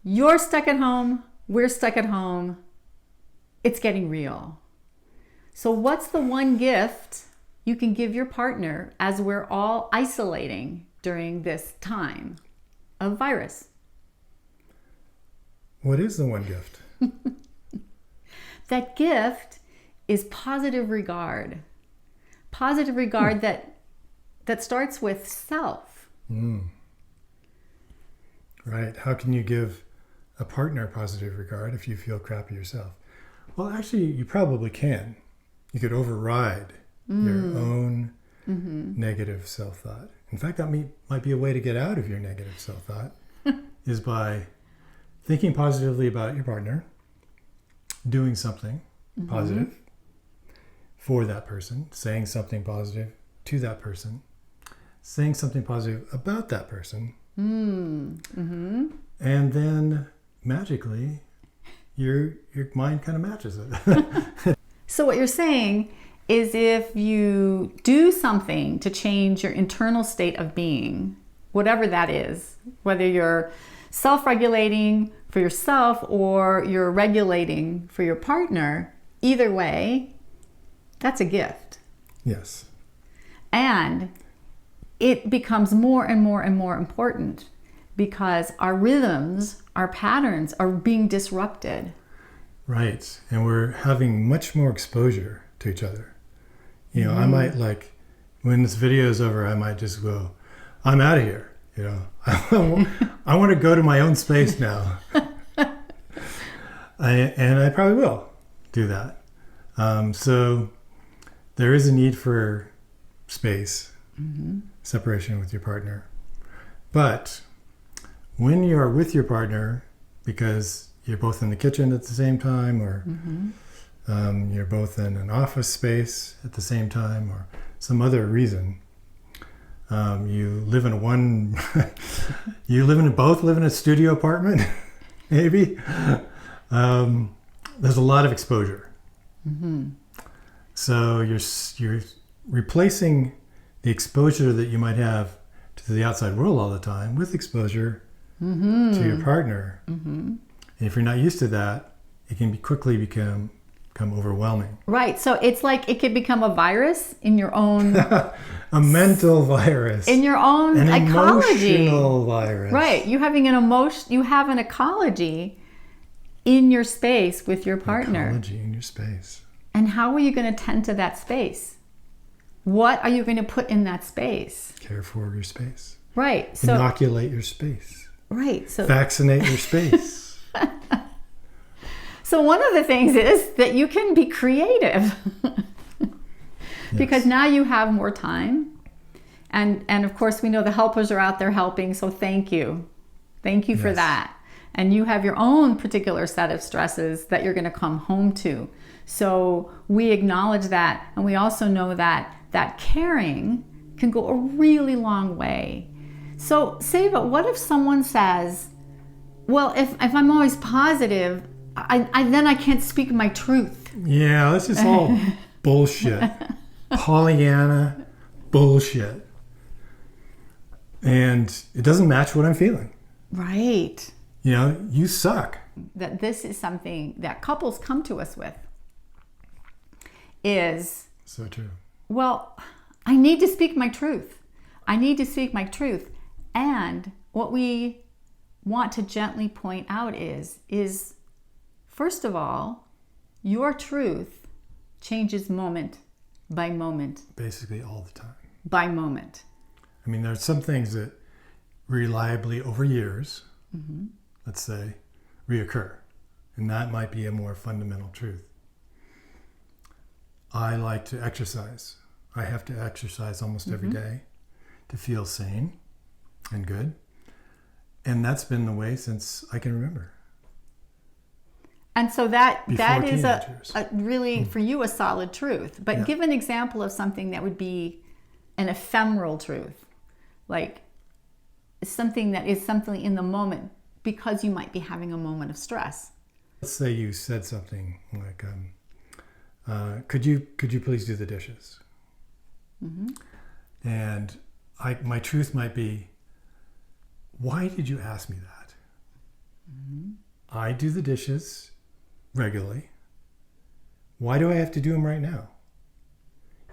You're stuck at home. We're stuck at home. It's getting real. So what's the one gift you can give your partner as we're all isolating during this time of virus? What is the one gift? That gift is positive regard. Positive regard that starts with self. Right. How can you give a partner positive regard if you feel crappy yourself? Well, actually, you probably can. You could override your own negative self-thought. In fact, that might be a way to get out of your negative self-thought is by thinking positively about your partner, doing something positive for that person, saying something positive to that person, saying something positive about that person, and then magically your mind kind of matches it. So what you're saying is if you do something to change your internal state of being, whatever that is, whether you're self-regulating for yourself or you're regulating for your partner, either way, that's a gift. Yes. And it becomes more and more and more important because our rhythms, our patterns are being disrupted. Right. And we're having much more exposure to each other. You know, I might when this video is over, I might just go, I'm out of here. You know, I want to go to my own space now. And I probably will do that. So there is a need for space, separation with your partner. But when you are with your partner, because you're both in the kitchen at the same time, or you're both in an office space at the same time, or some other reason, you live in both live in a studio apartment, maybe. There's a lot of exposure. So you're replacing the exposure that you might have to the outside world all the time with exposure to your partner. And if you're not used to that, it can quickly become overwhelming. Right. So it's like it could become a virus in your own... a mental virus. In your own ecology. An emotional virus. Right. You have an ecology in your space with your partner. Ecology in your space. And how are you going to tend to that space? What are you going to put in that space? Care for your space. Right. So inoculate your space. Right. So vaccinate your space. So one of the things is that you can be creative because now you have more time. And of course we know the helpers are out there helping. So thank you. Thank you for that. And you have your own particular set of stresses that you're going to come home to. So we acknowledge that. And we also know that caring can go a really long way. So Seva, what if someone says, well, if I'm always positive, then I can't speak my truth. Yeah, this is all bullshit. Pollyanna bullshit. And it doesn't match what I'm feeling. Right. You know, you suck. That this is something that couples come to us with is... So true. Well, I need to speak my truth. I need to speak my truth. And what we want to gently point out is first of all, your truth changes moment by moment. Basically all the time. By moment. I mean, there are some things that reliably over years, let's say, reoccur. And that might be a more fundamental truth. I like to exercise. I have to exercise almost every day to feel sane and good. And that's been the way since I can remember. And so that is a really, for you, a solid truth. But give an example of something that would be an ephemeral truth. Like something that is something in the moment because you might be having a moment of stress. Let's say you said something like, could you please do the dishes? And my truth might be, why did you ask me that? I do the dishes regularly. Why do I have to do them right now?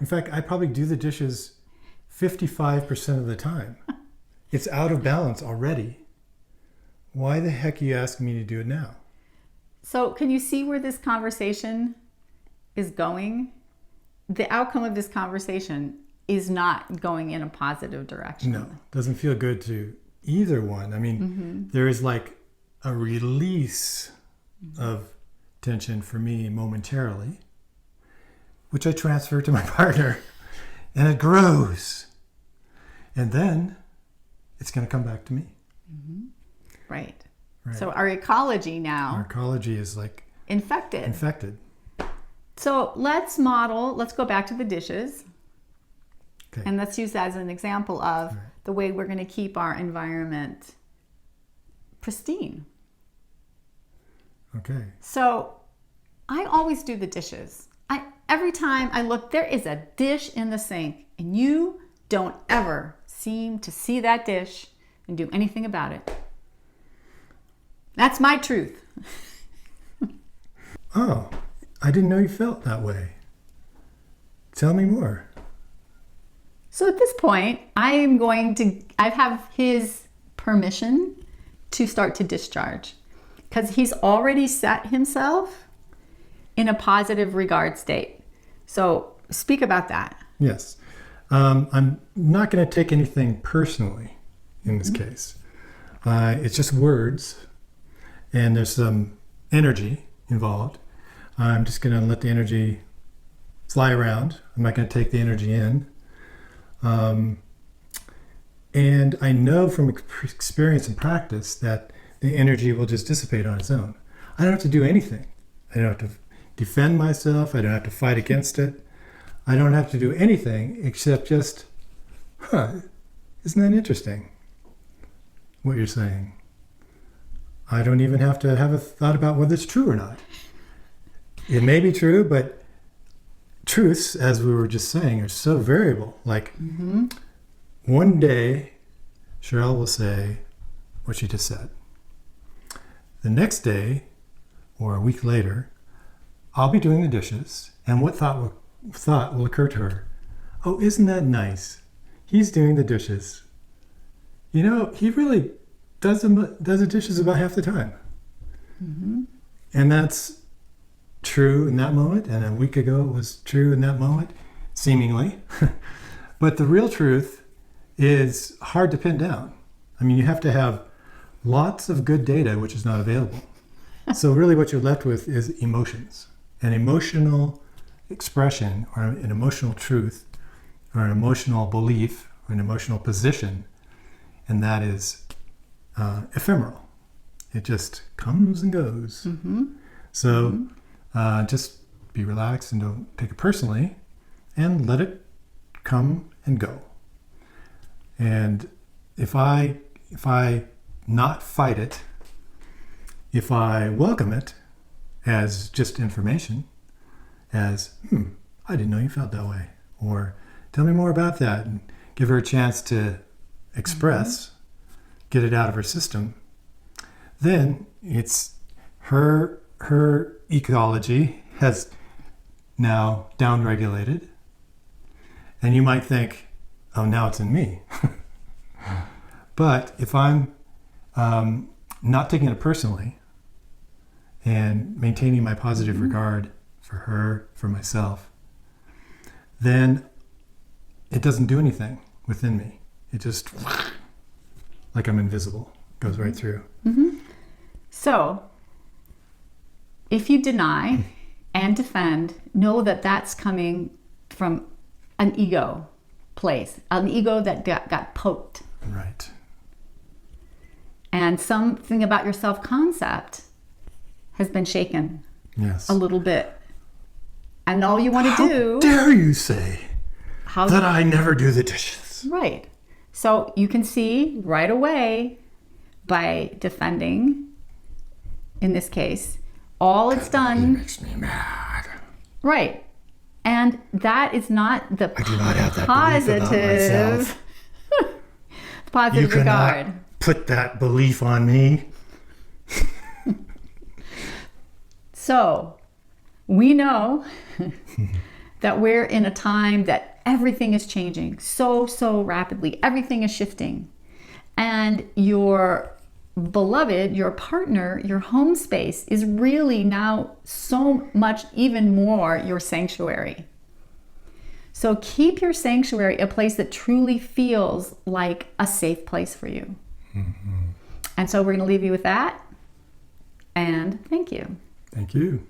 In fact, I probably do the dishes 55% of the time. It's out of balance already. Why the heck are you asking me to do it now? So can you see where this conversation is going? The outcome of this conversation is not going in a positive direction. No, doesn't feel good to either one. I mean, there is like a release of tension for me momentarily, which I transfer to my partner, and it grows. And then it's going to come back to me. Right. So our ecology now. Our ecology is like infected. So let's go back to the dishes. Okay. And let's use that as an example of the way we're going to keep our environment pristine. Okay. So I always do the dishes. Every time I look, there is a dish in the sink, and you don't ever seem to see that dish and do anything about it. That's my truth. Oh, I didn't know you felt that way. Tell me more. So at this point, I have his permission to start to discharge, because he's already set himself in a positive regard state. So speak about that. Yes. I'm not going to take anything personally in this case. It's just words, and there's some energy involved. I'm just going to let the energy fly around. I'm not going to take the energy in. And I know from experience and practice that the energy will just dissipate on its own. I don't have to do anything. I don't have to defend myself. I don't have to fight against it. I don't have to do anything except just, isn't that interesting, what you're saying? I don't even have to have a thought about whether it's true or not. It may be true, but truths, as we were just saying, are so variable. Like one day, Cheryl will say what she just said. The next day, or a week later, I'll be doing the dishes, and what thought will occur to her? Oh, isn't that nice? He's doing the dishes. You know, he really does the dishes about half the time. And that's true in that moment, and a week ago it was true in that moment, seemingly. But the real truth is hard to pin down. I mean, you have to have lots of good data, which is not available. So really what you're left with is emotions. An emotional expression, or an emotional truth, or an emotional belief, or an emotional position, and that is ephemeral. It just comes and goes. So just be relaxed and don't take it personally, and let it come and go. And if I not fight it, if I welcome it as just information, as, I didn't know you felt that way, or tell me more about that, and give her a chance to express, get it out of her system, then it's her ecology has now downregulated, and you might think, oh, now it's in me. But if I'm not taking it personally and maintaining my positive regard for her, for myself, then it doesn't do anything within me. It just, like I'm invisible, goes right through. So if you deny and defend, know that that's coming from an ego place, an ego that got poked. Right. And something about your self-concept has been shaken. Yes. A little bit. And all you want to do... How dare you say that I never do the dishes? Right. So you can see right away by defending, in this case, all it's done... It makes me mad. Right. And that is not the I do not have that belief about myself. positive you cannot regard. Put that belief on me. So we know that we're in a time that everything is changing so rapidly. Everything is shifting. And your beloved, your partner, your home space is really now so much even more your sanctuary. So keep your sanctuary a place that truly feels like a safe place for you. And so we're going to leave you with that. And thank you. Thank you.